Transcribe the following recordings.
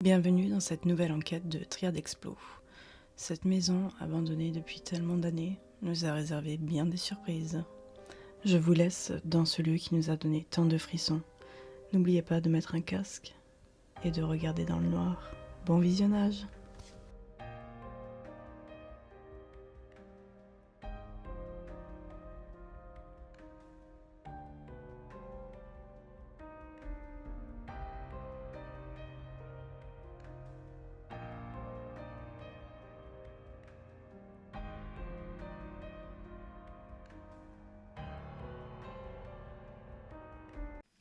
Bienvenue dans cette nouvelle enquête de Triade Explo. Cette maison, abandonnée depuis tellement d'années, nous a réservé bien des surprises. Je vous laisse dans ce lieu qui nous a donné tant de frissons. N'oubliez pas de mettre un casque et de regarder dans le noir. Bon visionnage!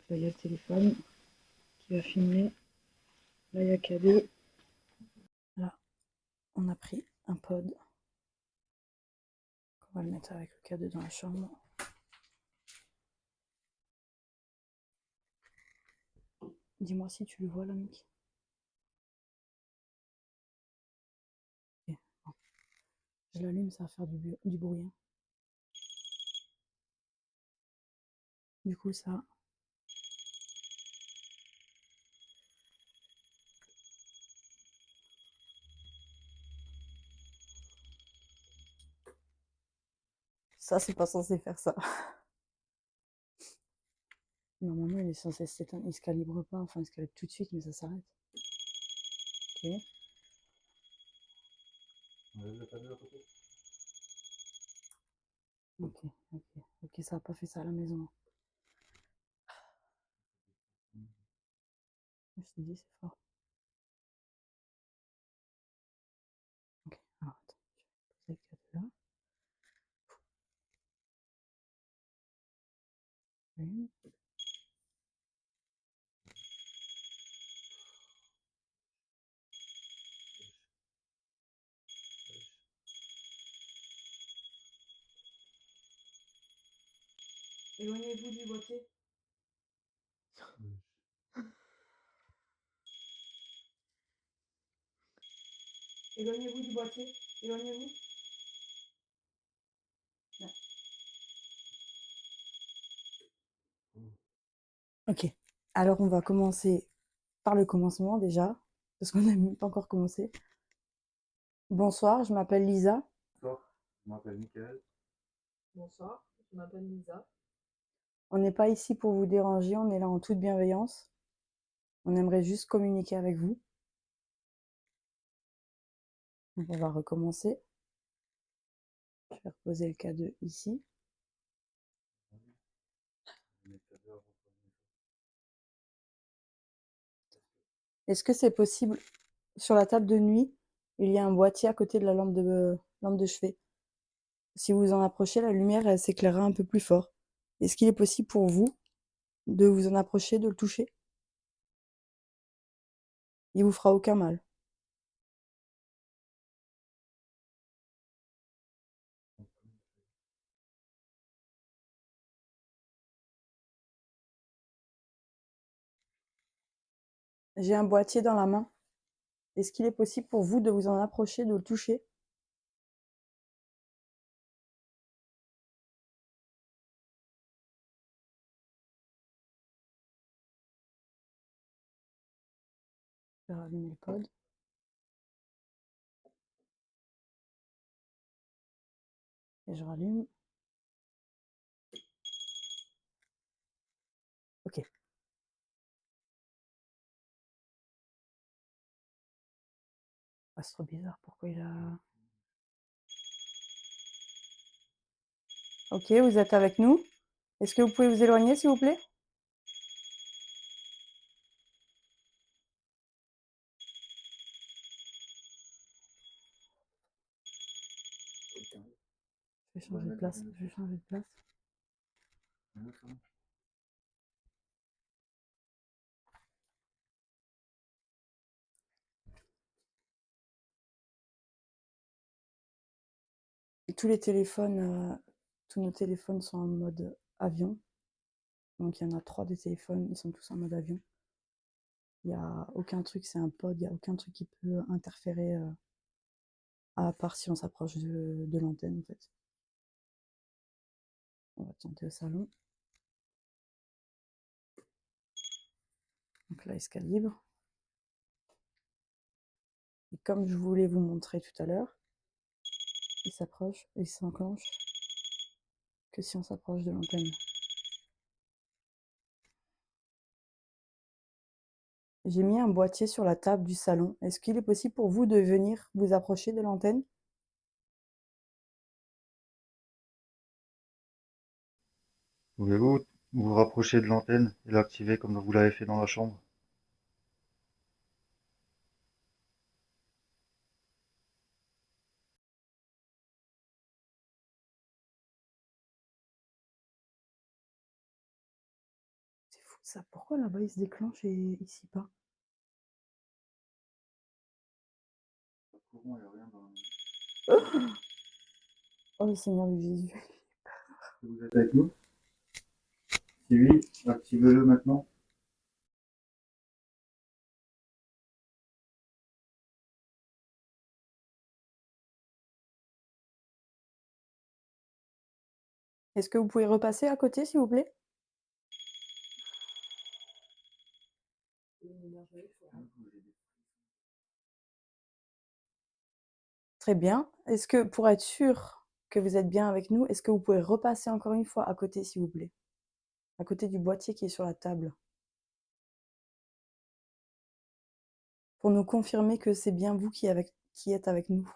Là, il y a le téléphone qui va filmer. Là, il y a KD. Là, on a pris un pod. On va le mettre avec le KD dans la chambre. Dis-moi si tu le vois, là, mec. Ok, bon. Je l'allume, ça va faire du bruit. Hein. Du coup, ça... Ça, c'est pas censé faire ça. Normalement, il est censé s'éteindre. Il se calibre pas. Enfin, il se calibre tout de suite, mais ça s'arrête. Ok. Ok, ok. Ok, ça a pas fait ça à la maison. Je te dis, c'est fort. Ok, alors attends. Je vais poser le câble là. Oui. Éloignez-vous du boîtier. Éloignez-vous du boîtier. Éloignez-vous. Là. Ok. Alors, on va commencer par le commencement déjà, parce qu'on n'a même pas encore commencé. Bonsoir, je m'appelle Lisa. Bonsoir, je m'appelle Mickaël. Bonsoir, je m'appelle Lisa. On n'est pas ici pour vous déranger, on est là en toute bienveillance. On aimerait juste communiquer avec vous. Donc, on va recommencer. Je vais reposer le K2 ici. Est-ce que c'est possible, sur la table de nuit, il y a un boîtier à côté de la lampe de chevet. Si vous en approchez, la lumière elle s'éclairera un peu plus fort. Est-ce qu'il est possible pour vous de vous en approcher, de le toucher? Il vous fera aucun mal. J'ai un boîtier dans la main. Est-ce qu'il est possible pour vous de vous en approcher, de le toucher? Je vais rallumer le pod. Et je rallume. Ok. Ah, c'est trop bizarre. Pourquoi il a... Ok, vous êtes avec nous. Est-ce que vous pouvez vous éloigner, s'il vous plaît? Je vais changer de place. Je vais changer de place. Et tous nos téléphones sont en mode avion. Donc il y en a 3 des téléphones, ils sont tous en mode avion. Il n'y a aucun truc, c'est un pod, il n'y a aucun truc qui peut interférer, à part si on s'approche de l'antenne en fait. On va tenter au salon. Donc là, il se calibre. Et comme je voulais vous montrer tout à l'heure, il s'approche, il s'enclenche que si on s'approche de l'antenne. J'ai mis un boîtier sur la table du salon. Est-ce qu'il est possible pour vous de venir vous approcher de l'antenne? Pouvez-vous vous rapprocher de l'antenne et l'activer comme vous l'avez fait dans la chambre? C'est fou ça. Pourquoi là-bas il se déclenche et ici pas? Pas de courant, il n'y a rien dans la... Oh le Seigneur de Jésus. Vous êtes avec nous? Si oui, activez-le maintenant. Est-ce que vous pouvez repasser à côté, s'il vous plaît? Très bien. Est-ce que, pour être sûr que vous êtes bien avec nous, est-ce que vous pouvez repasser encore une fois à côté, s'il vous plaît? À côté du boîtier qui est sur la table. Pour nous confirmer que c'est bien vous qui êtes avec nous.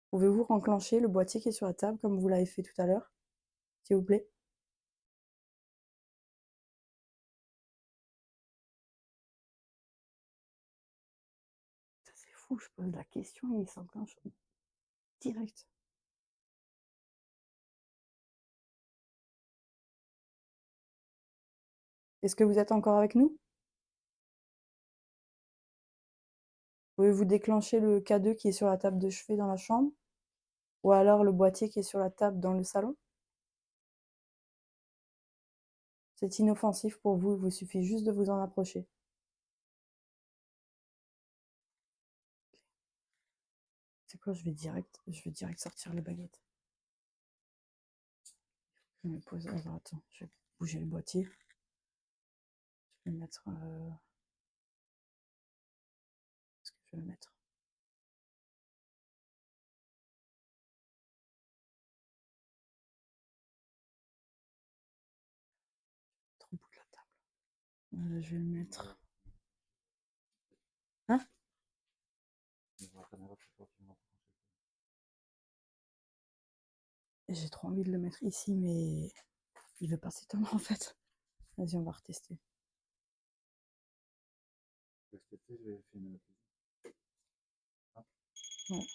Pouvez-vous enclencher le boîtier qui est sur la table comme vous l'avez fait tout à l'heure, s'il vous plaît? Ça, c'est fou, je pose la question et il s'enclenche direct. Est-ce que vous êtes encore avec nous? Pouvez-vous déclencher le K2 qui est sur la table de chevet dans la chambre? Ou alors le boîtier qui est sur la table dans le salon? C'est inoffensif pour vous, il vous suffit juste de vous en approcher. C'est quoi, je vais direct sortir les baguettes. Je vais me poser. Alors attends, je vais bouger le boîtier. Je vais mettre. Est-ce que je vais le mettre? Trop bout de la table. Je vais le mettre. Hein? J'ai trop envie de le mettre ici, mais il veut pas s'éteindre en fait. Vas-y, on va retester. Ouais.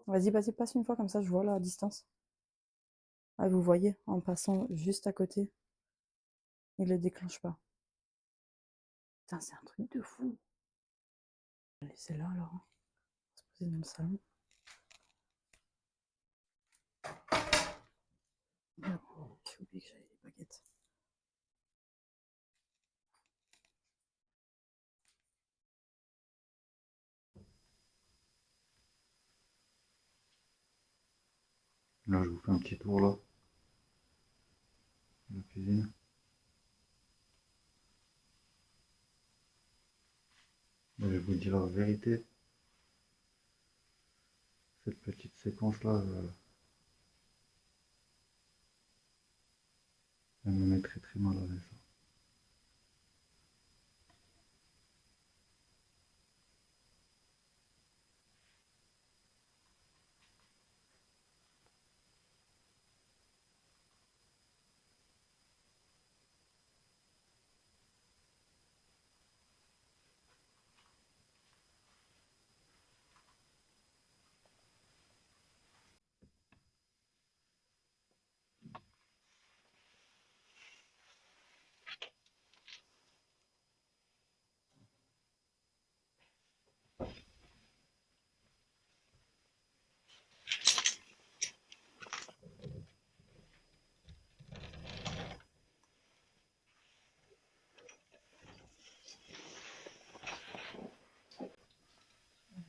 Vas-y, vas-y, passe une fois comme ça, je vois la distance. Ah, vous voyez, en passant juste à côté, il le déclenche pas. Putain, c'est un truc de fou. Allez, c'est là alors. On va se poser dans le salon. Merde, j'ai oublié que j'avais les baguettes. Là, je vous fais un petit tour là. La cuisine. Je vais vous dire la vérité. Cette petite séquence là, elle me met très très mal à l'aise.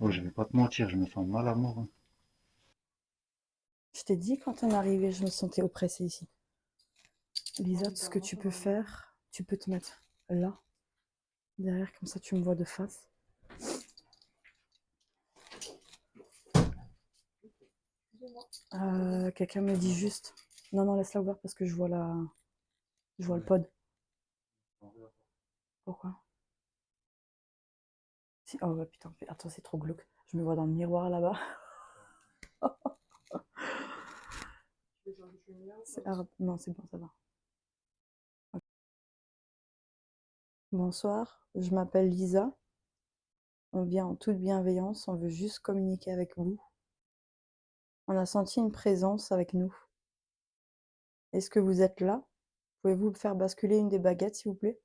Oh, je vais pas te mentir, je me sens mal à mort. Hein. Je t'ai dit quand on est arrivé, je me sentais oppressée ici. Lisa, ce que tu peux faire, tu peux te mettre là. derrière, comme ça tu me vois de face. Quelqu'un me dit juste. Non, non, laisse-la ouverte parce que je vois je vois le pod. Pourquoi? Si... Oh ouais, putain, attends, c'est trop glauque. Je me vois dans le miroir là-bas. C'est hard. Non, c'est bon, ça va. Bonsoir, je m'appelle Lisa. On vient en toute bienveillance, on veut juste communiquer avec vous. On a senti une présence avec nous. Est-ce que vous êtes là? Pouvez-vous faire basculer une des baguettes, s'il vous plaît?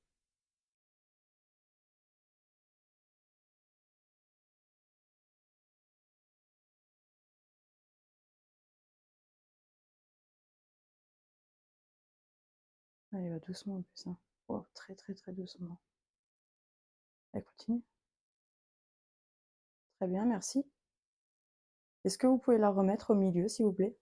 Allez, va doucement en plus, hein. Oh, très très très doucement. Elle continue. Très bien, merci. Est-ce que vous pouvez la remettre au milieu, s'il vous plaît?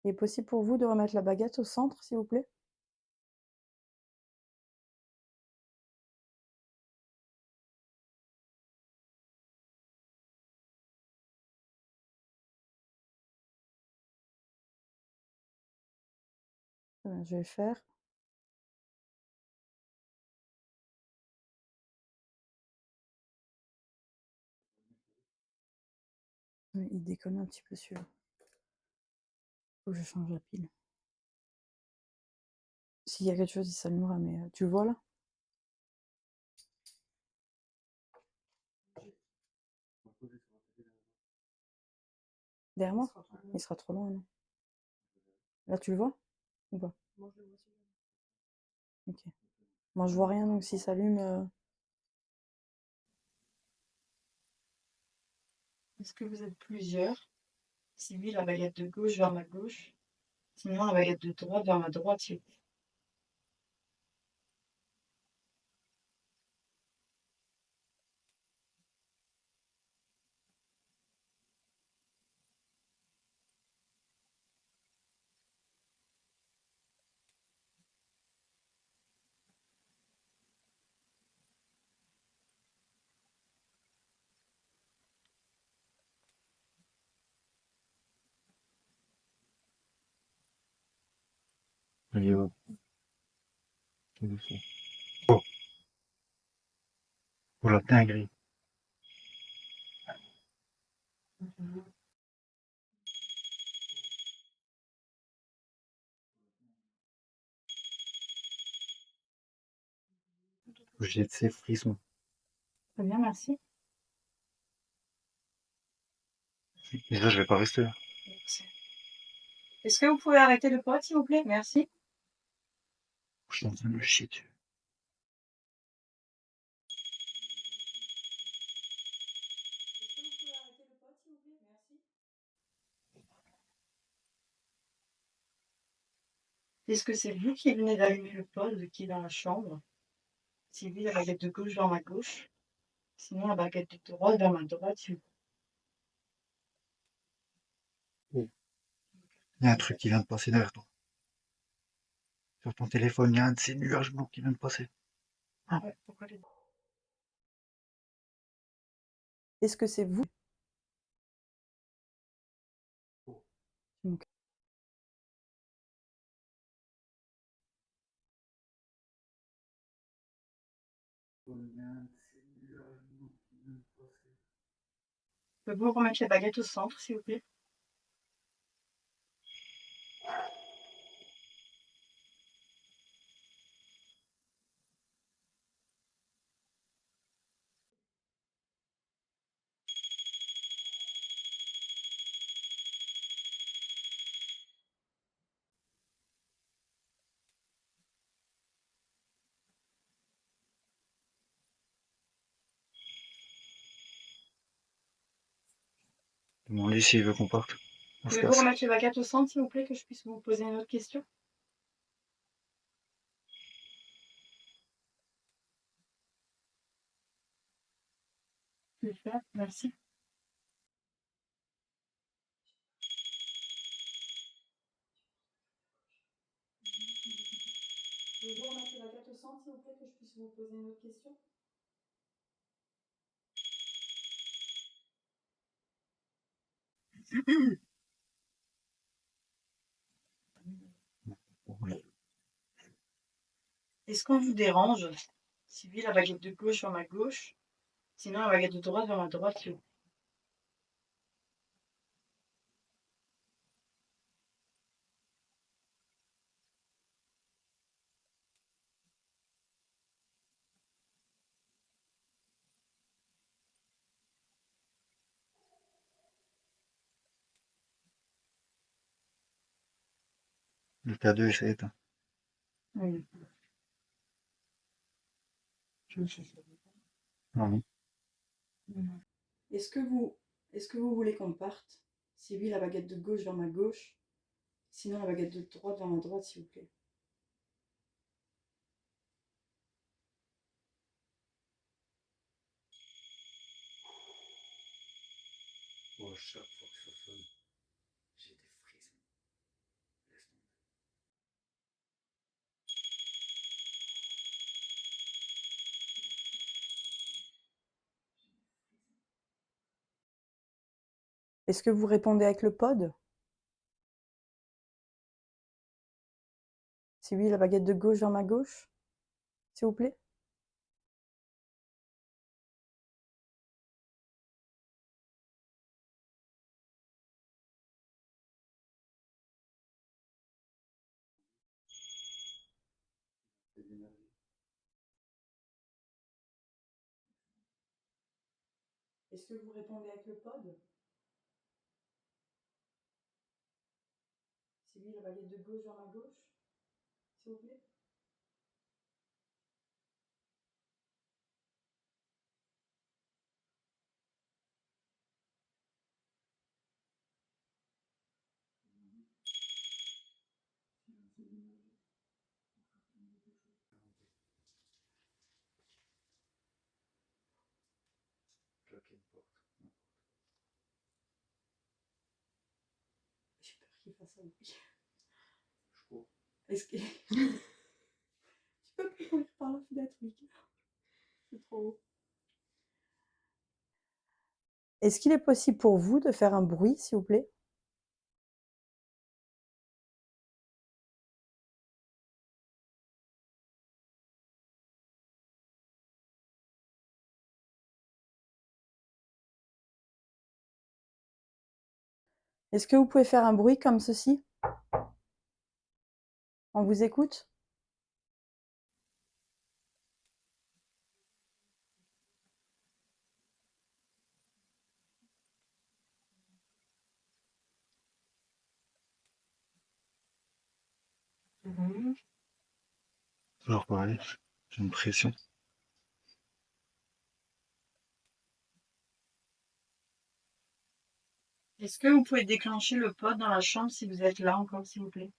Il est possible pour vous de remettre la baguette au centre, s'il vous plaît? Je vais faire. Il déconne un petit peu celui-là. Faut que je change la pile. S'il y a quelque chose, il s'allumera, mais tu le vois là? Derrière moi? Il sera trop loin, non? Là, tu le vois? Ou pas? Ok. Moi, je vois rien, donc s'il s'allume. Est-ce que vous êtes plusieurs? Si oui, la baguette de gauche vers ma gauche. Sinon, la baguette de droite vers ma droite. Allez, hop, tout doucement. Oh, oh la dinguerie. J'ai de ces frissons. Très bien, merci. Et ça, je vais pas rester là. Est-ce que vous pouvez arrêter le pod, s'il vous plaît? Merci. Je suis en train de me chier dessus. Est-ce que c'est vous qui venez d'allumer le pod qui est dans la chambre? Si oui, la baguette de gauche vers ma gauche. Sinon, la baguette de droite vers ma droite. Oh. Il y a un truc qui vient de passer derrière toi. Sur ton téléphone, il y a un de ces nuages blancs qui vient de passer. Ah. Ouais, est-ce que c'est vous? Donc, pouvez-vous remettre la baguette au centre, s'il vous plaît? Demande-lui s'il veut qu'on parte. On se Pouvez-vous casse. remettre les baguettes au centre, s'il vous plaît, que je puisse vous poser une autre question? Je vais le faire, merci. centre, s'il vous plaît, que je puisse vous poser une autre question? Voilà. Est-ce qu'on vous dérange? Suivez la baguette de gauche vers ma gauche, sinon la baguette de droite vers ma droite, s'il vous plaît. Le K2, il s'est éteint. Oui. Non. Est-ce que vous voulez qu'on parte? Suivez la baguette de gauche vers ma gauche, sinon la baguette de droite vers ma droite, s'il vous plaît. Moi, chaque fois que ça sonne, j'ai des frissons. Laisse tomber. Est-ce que vous répondez avec le pod? Suivez la baguette de gauche vers ma gauche, s'il vous plaît. C'est d'énergie. Est-ce que vous répondez avec le pod? Suivez la baguette de gauche vers ma gauche, s'il vous plaît. C'est d'énergie. Claquer une porte. J'ai peur qu'il fasse un bruit. Je cours. Est-ce que... Tu peux plus courir par la fenêtre, Mika. C'est trop haut. Est-ce qu'il est possible pour vous de faire un bruit, s'il vous plaît? Est-ce que vous pouvez faire un bruit comme ceci? On vous écoute? Alors pareil, j'ai une pression. Est-ce que vous pouvez déclencher le pod dans la chambre si vous êtes là encore, s'il vous plaît?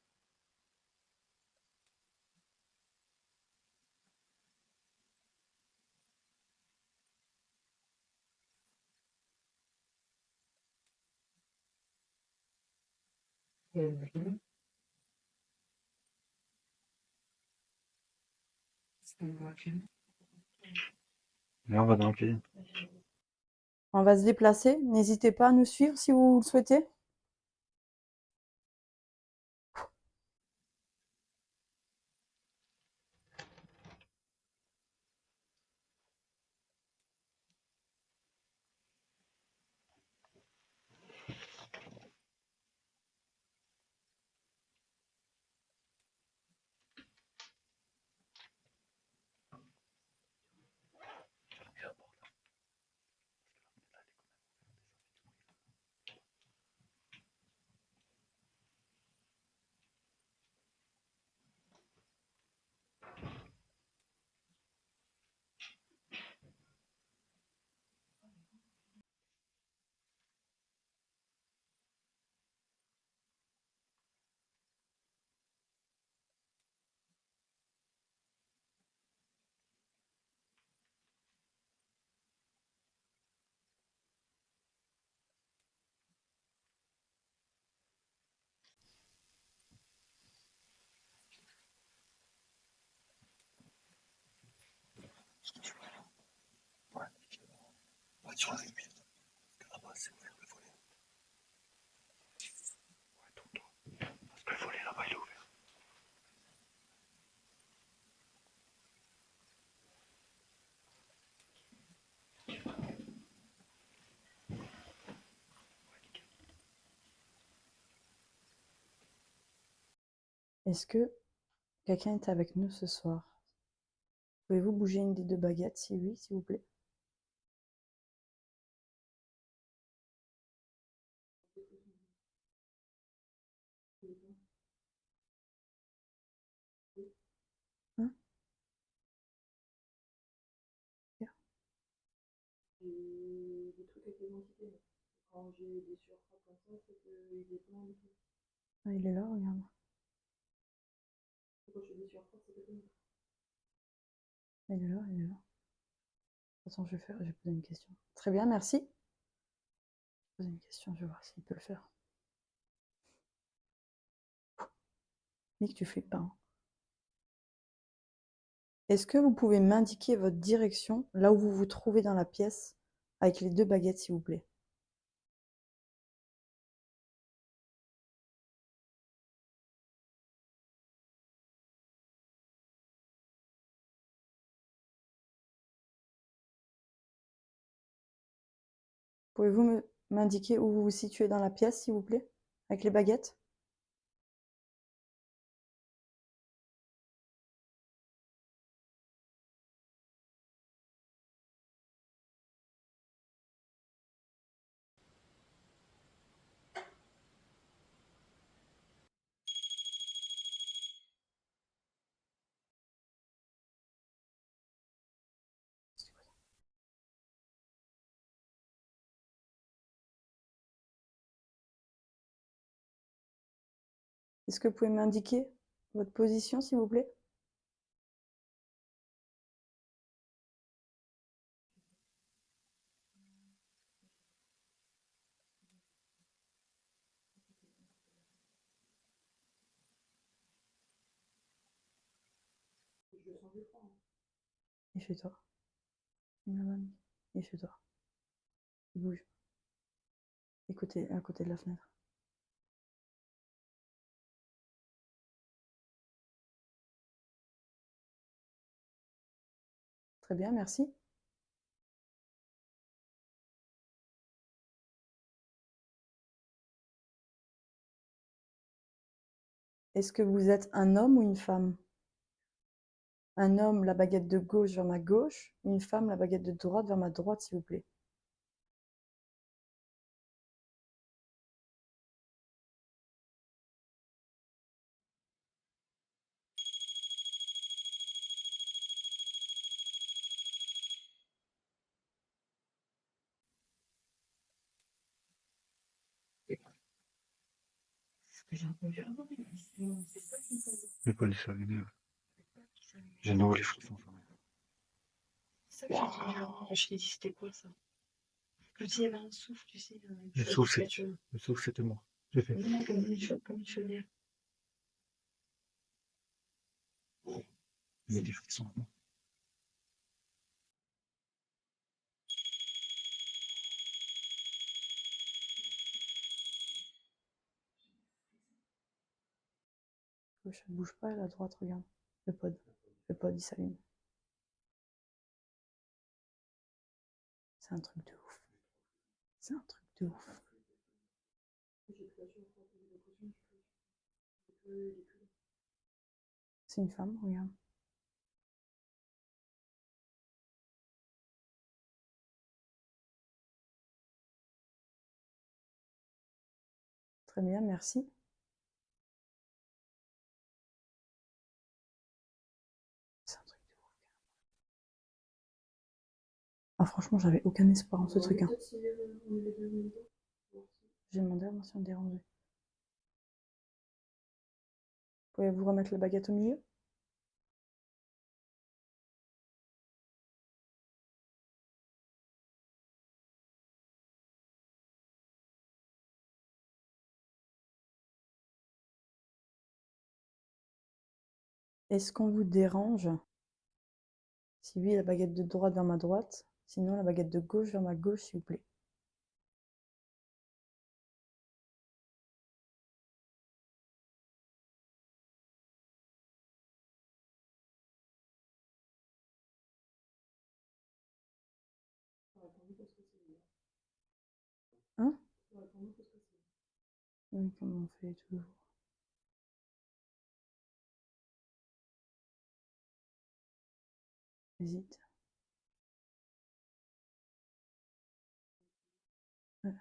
Là, on va dans le pays. On va se déplacer. N'hésitez pas à nous suivre si vous le souhaitez. Ouais. Pas sur la lumière. Là-bas, c'est ouvert le volet. Ouais, tourne-toi. Parce que le volet là-bas, il est ouvert. Est-ce que quelqu'un est avec nous ce soir? Pouvez-vous bouger une des deux baguettes, si oui, s'il vous plaît? Hein? J'ai des trucs avec l'identité. Quand j'ai des surfrappes comme ça, c'est qu'il est plein et tout. Ah, il est là, regarde. Quand je fais des surfrappes, c'est quelqu'un d'autre. Il est là, il est là. Attends, je vais poser une question. Très bien, merci. Je vais poser une question, je vais voir s'il peut le faire. Nick, tu flippes pas, hein. Est-ce que vous pouvez m'indiquer votre direction, là où vous vous trouvez dans la pièce, avec les deux baguettes, s'il vous plaît? Pouvez-vous m'indiquer où vous vous situez dans la pièce, s'il vous plaît, avec les baguettes? Est-ce que vous pouvez m'indiquer votre position, s'il vous plaît? Je le sens du froid. Hein. Et chez toi. Et chez toi. Il bouge. Écoutez, à côté de la fenêtre. Très bien, merci. Est-ce que vous êtes un homme ou une femme? Un homme, la baguette de gauche vers ma gauche. Une femme, la baguette de droite vers ma droite, s'il vous plaît. Le volet s'allumer. J'ai nouveau les frissons. C'est ça que j'ai entendu avant. Je t'ai dit, c'était quoi ça? Je dis, il y avait un souffle, tu sais. Le souffle, c'était moi. J'ai fait. Comme une chaudière. Il y a des frissons. Gauche, elle bouge pas, et la droite, regarde. Le pod. Le pod, il s'allume. C'est un truc de ouf. C'est un truc de ouf. C'est une femme, regarde. Très bien, merci. C'est un truc de ouf. Ah, franchement, j'avais aucun espoir en ce truc. Hein. J'ai demandé à moi si on dérangeait. Pouvez-vous remettre la baguette au milieu? Est-ce qu'on vous dérange Si oui, la baguette de droite vers ma droite. Sinon, la baguette de gauche vers ma gauche, s'il vous plaît. Hein? Oui, comme on fait toujours. Hésite. Ouais.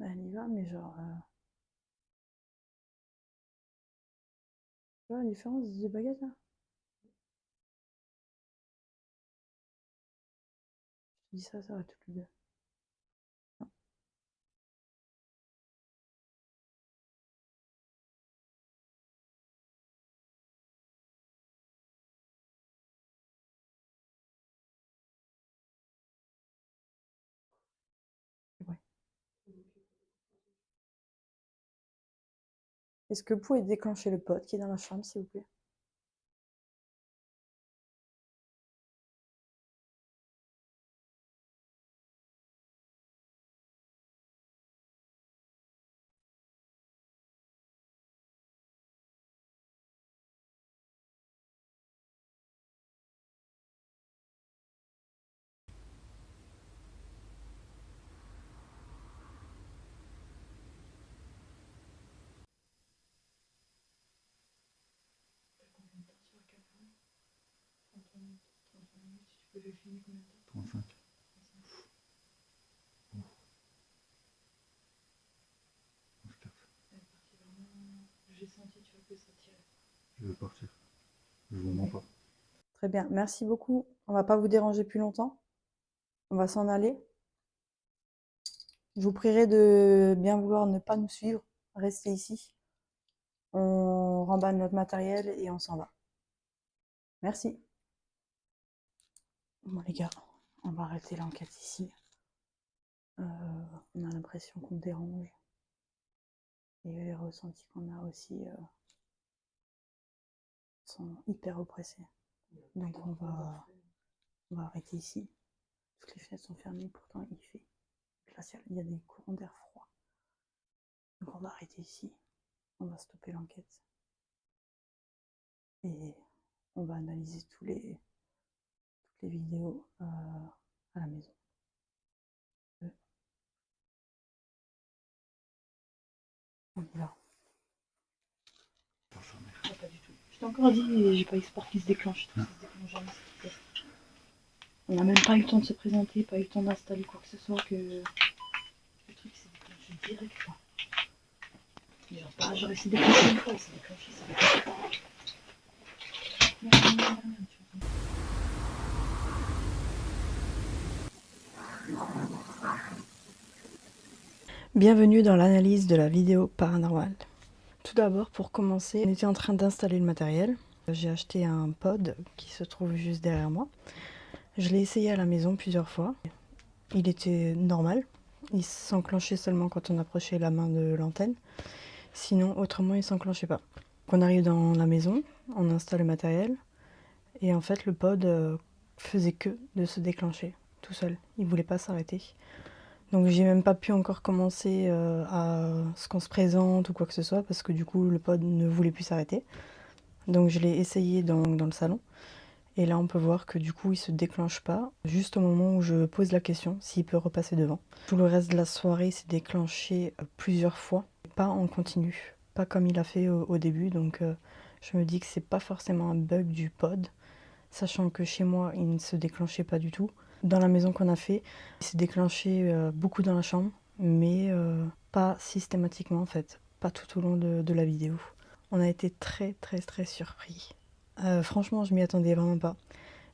Bah, elle y va, mais genre... Tu vois la différence des baguettes, là? Je te dis ça va toutes les deux. Non. Ouais. Est-ce que vous pouvez déclencher le pod qui est dans la chambre, s'il vous plaît? Combien de temps sur la caméra? 30 minutes. 35 minutes. Tu peux le filmer combien de temps? 35. 35. Elle est partie vraiment. J'ai senti, tu vois, que ça tirait. Je veux partir. Je vous mens pas. Très bien, merci beaucoup. On va pas vous déranger plus longtemps. On va s'en aller. Je vous prierai de bien vouloir ne pas nous suivre. Rester ici. On remballe notre matériel et on s'en va. Merci. Bon les gars, on va arrêter l'enquête ici. On a l'impression qu'on dérange. Et les ressentis qu'on a aussi sont hyper oppressés. Donc on va arrêter ici. Toutes les fenêtres sont fermées, pourtant il fait glacial. Il y a des courants d'air froid. Donc on va arrêter ici. On va stopper l'enquête. Et on va analyser toutes les vidéos à la maison. On y va. Ah, pas du tout. Je t'ai encore dit, j'ai pas espoir qu'il se déclenche. Ça se déclenche jamais, s'il te plaît. On n'a même pas eu le temps de se présenter, pas eu le temps d'installer quoi que ce soit, que le truc s'est déclenché direct, quoi. Mais genre pas, j'aurais essayé de déclencher une fois, il s'est déclenché, ça déclenché pas. Merde, merde, merde, tu vois. Bienvenue dans l'analyse de la vidéo paranormale. Tout d'abord, pour commencer, on était en train d'installer le matériel. J'ai acheté un pod qui se trouve juste derrière moi. Je l'ai essayé à la maison plusieurs fois. Il était normal. Il s'enclenchait seulement quand on approchait la main de l'antenne. Sinon, autrement, il s'enclenchait pas. On arrive dans la maison, on installe le matériel. Et en fait, le pod faisait que de se déclencher tout seul. Il voulait pas s'arrêter. Donc j'ai même pas pu encore commencer à ce qu'on se présente ou quoi que ce soit parce que du coup le pod ne voulait plus s'arrêter. Donc je l'ai essayé dans le salon et là on peut voir que du coup il se déclenche pas juste au moment où je pose la question s'il peut repasser devant. Tout le reste de la soirée s'est déclenché plusieurs fois, pas en continu, pas comme il a fait au début, donc je me dis que c'est pas forcément un bug du pod, sachant que chez moi il ne se déclenchait pas du tout. Dans la maison qu'on a fait, il s'est déclenché beaucoup dans la chambre, mais pas systématiquement en fait, pas tout au long de la vidéo. On a été très surpris. Franchement, je m'y attendais vraiment pas.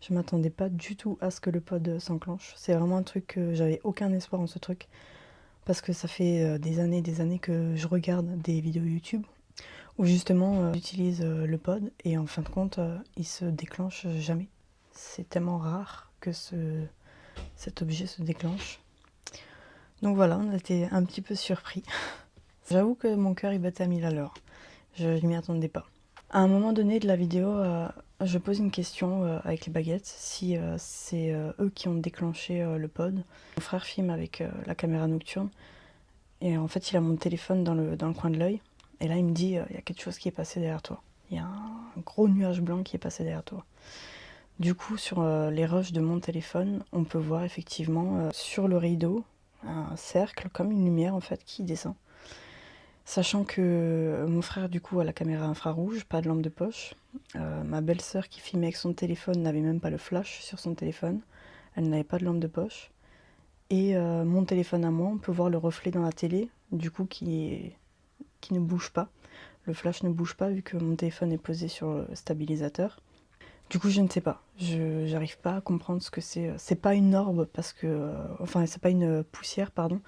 Je m'attendais pas du tout à ce que le pod s'enclenche. C'est vraiment un truc que j'avais aucun espoir en ce truc. parce que ça fait des années que je regarde des vidéos YouTube où justement j'utilise le pod et en fin de compte il se déclenche jamais. C'est tellement rare que cet objet se déclenche. Donc voilà, on a été un petit peu surpris. J'avoue que mon cœur il battait à 1000 à l'heure. Je m'y attendais pas. À un moment donné de la vidéo, je pose une question avec les baguettes, si c'est eux qui ont déclenché le pod. Mon frère filme avec la caméra nocturne et en fait il a mon téléphone dans le coin de l'œil et là il me dit il y a quelque chose qui est passé derrière toi. Il y a un gros nuage blanc qui est passé derrière toi. Du coup sur les rushs de mon téléphone, on peut voir effectivement sur le rideau un cercle comme une lumière en fait qui descend. Sachant que mon frère du coup a la caméra infrarouge, pas de lampe de poche. Ma belle-sœur qui filmait avec son téléphone n'avait même pas le flash sur son téléphone. Elle n'avait pas de lampe de poche. Et mon téléphone à moi, on peut voir le reflet dans la télé, du coup qui ne bouge pas. Le flash ne bouge pas vu que mon téléphone est posé sur le stabilisateur. Du coup je ne sais pas, j'arrive pas à comprendre ce que c'est. C'est pas une orbe parce que... enfin c'est pas une poussière pardon.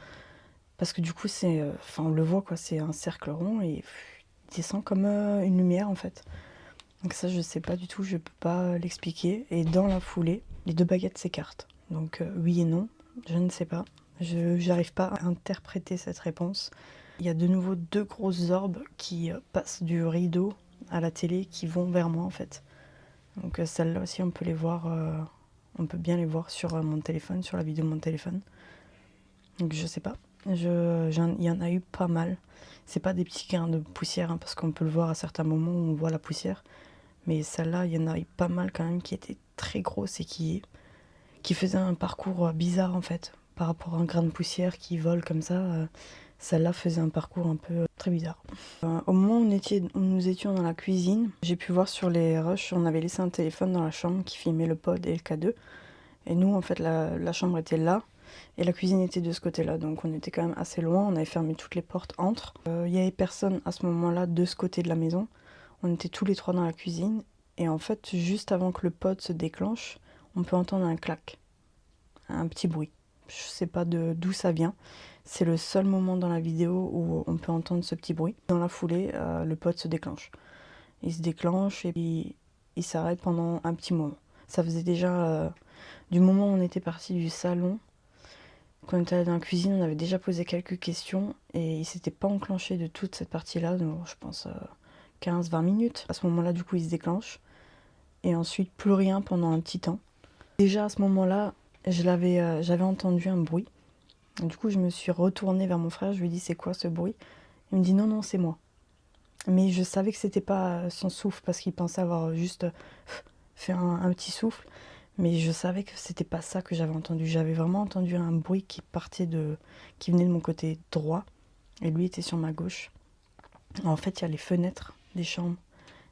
Parce que du coup, enfin, on le voit quoi, c'est un cercle rond et il descend comme une lumière en fait. Donc ça, je sais pas du tout, je peux pas l'expliquer. Et dans la foulée, les deux baguettes s'écartent. Donc oui et non, je ne sais pas. J'arrive pas à interpréter cette réponse. Il y a de nouveau deux grosses orbes qui passent du rideau à la télé qui vont vers moi en fait. Donc celles-là aussi, on peut les voir, on peut bien les voir sur mon téléphone, sur la vidéo de mon téléphone. Donc je sais pas. Il y en a eu pas mal. C'est pas des petits grains de poussière, hein, parce qu'on peut le voir à certains moments où on voit la poussière. Mais celle-là, il y en a eu pas mal quand même qui étaient très grosses et qui faisaient un parcours bizarre en fait. Par rapport à un grain de poussière qui vole comme ça, celle-là faisait un parcours un peu très bizarre. Au moment où nous étions dans la cuisine, j'ai pu voir sur les rushs, on avait laissé un téléphone dans la chambre qui filmait le pod et le K2. Et nous, en fait, la chambre était là. Et la cuisine était de ce côté-là, donc on était quand même assez loin, on avait fermé toutes les portes entre. Il y avait personne à ce moment-là de ce côté de la maison, on était tous les trois dans la cuisine, et en fait, juste avant que le pod se déclenche, on peut entendre un clac, un petit bruit. Je sais pas d'où ça vient, c'est le seul moment dans la vidéo où on peut entendre ce petit bruit. Dans la foulée, le pod se déclenche. Il se déclenche et puis il s'arrête pendant un petit moment. Ça faisait déjà, du moment où on était parti du salon, quand on était allé dans la cuisine, on avait déjà posé quelques questions et il s'était pas enclenché de toute cette partie-là, donc je pense 15-20 minutes. À ce moment-là, du coup, il se déclenche. Et ensuite, plus rien pendant un petit temps. Déjà à ce moment-là, j'avais entendu un bruit. Et du coup, je me suis retournée vers mon frère, je lui ai dit c'est quoi ce bruit? Il me dit non, c'est moi. Mais je savais que c'était pas son souffle parce qu'il pensait avoir juste fait un petit souffle. Mais je savais que c'était pas ça que j'avais entendu. J'avais vraiment entendu un bruit qui venait de mon côté droit. Et lui était sur ma gauche. En fait, il y a les fenêtres des chambres.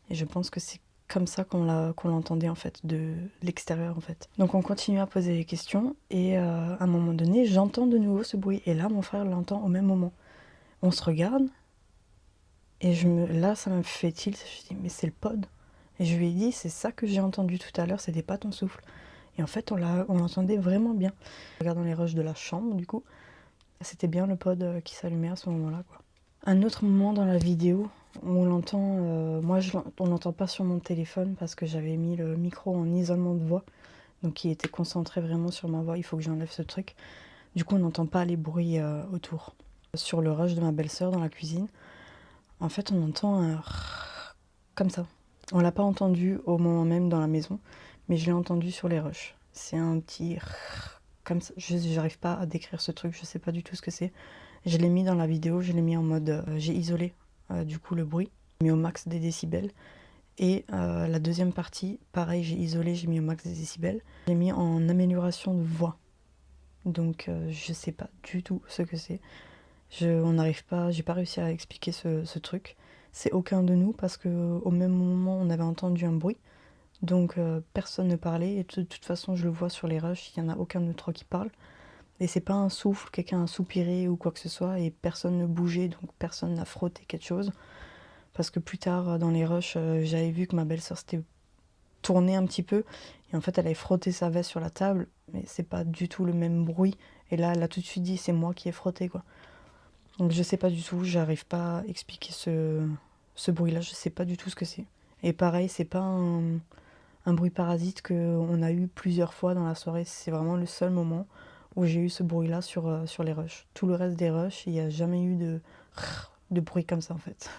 Et je pense que c'est comme ça qu'on l'entendait en fait, de l'extérieur en fait. Donc on continue à poser des questions. Et à un moment donné, j'entends de nouveau ce bruit. Et là, mon frère l'entend au même moment. On se regarde. Et là, ça me fait tilt. Je dis, mais c'est le pod. Et je lui ai dit, c'est ça que j'ai entendu tout à l'heure, c'était pas ton souffle. Et en fait, on l'entendait vraiment bien. Regardant les rushs de la chambre, du coup, c'était bien le pod qui s'allumait à ce moment-là, quoi. Un autre moment dans la vidéo, on l'entend, on l'entend pas sur mon téléphone parce que j'avais mis le micro en isolement de voix. Donc il était concentré vraiment sur ma voix, il faut que j'enlève ce truc. Du coup, on n'entend pas les bruits autour. Sur le rush de ma belle-sœur dans la cuisine, en fait, on entend un comme ça. On l'a pas entendu au moment même dans la maison, mais je l'ai entendu sur les rushs. C'est un petit comme ça. J'arrive pas à décrire ce truc, je sais pas du tout ce que c'est. Je l'ai mis dans la vidéo, je l'ai mis en mode... j'ai isolé du coup le bruit, j'ai mis au max des décibels. Et la deuxième partie, pareil, j'ai isolé, j'ai mis au max des décibels. J'ai mis en amélioration de voix. Donc je sais pas du tout ce que c'est. J'ai pas réussi à expliquer ce truc. C'est aucun de nous parce qu'au même moment on avait entendu un bruit. Donc personne ne parlait et de toute façon je le vois sur les rushs, il n'y en a aucun de nous trois qui parle. Et c'est pas un souffle, quelqu'un a soupiré ou quoi que ce soit et personne ne bougeait, donc personne n'a frotté quelque chose. Parce que plus tard dans les rushs, j'avais vu que ma belle-sœur s'était tournée un petit peu et en fait elle avait frotté sa veste sur la table, mais c'est pas du tout le même bruit Et là, elle a tout de suite dit, c'est moi qui ai frotté, quoi. Donc je sais pas du tout, j'arrive pas à expliquer ce bruit-là, je sais pas du tout ce que c'est. Et pareil, c'est pas un bruit parasite qu'on a eu plusieurs fois dans la soirée, c'est vraiment le seul moment où j'ai eu ce bruit-là sur les rushs. Tout le reste des rushs, il n'y a jamais eu de bruit comme ça en fait.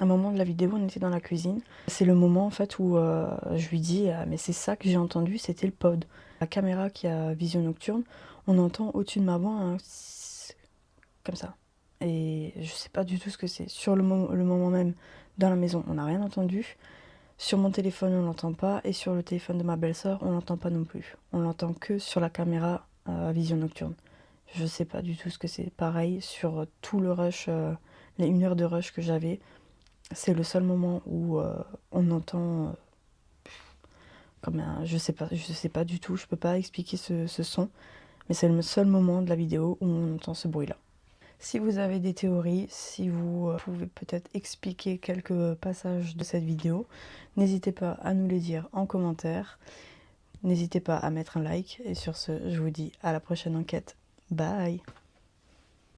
À un moment de la vidéo, on était dans la cuisine. C'est le moment en fait où je lui dis mais c'est ça que j'ai entendu, c'était le pod. La caméra qui a vision nocturne, on entend au-dessus de ma voix un comme ça. Et je sais pas du tout ce que c'est. Sur le moment même, dans la maison, on n'a rien entendu. Sur mon téléphone, on l'entend pas. Et sur le téléphone de ma belle-sœur, on l'entend pas non plus. On l'entend que sur la caméra à vision nocturne. Je sais pas du tout ce que c'est. Pareil, sur tout le rush, les 1 heure de rush que j'avais, c'est le seul moment où on entend comme un... je sais pas du tout. Je peux pas expliquer ce son. Mais c'est le seul moment de la vidéo où on entend ce bruit-là. Si vous avez des théories, si vous pouvez peut-être expliquer quelques passages de cette vidéo, n'hésitez pas à nous les dire en commentaire. N'hésitez pas à mettre un like. Et sur ce, je vous dis à la prochaine enquête. Bye!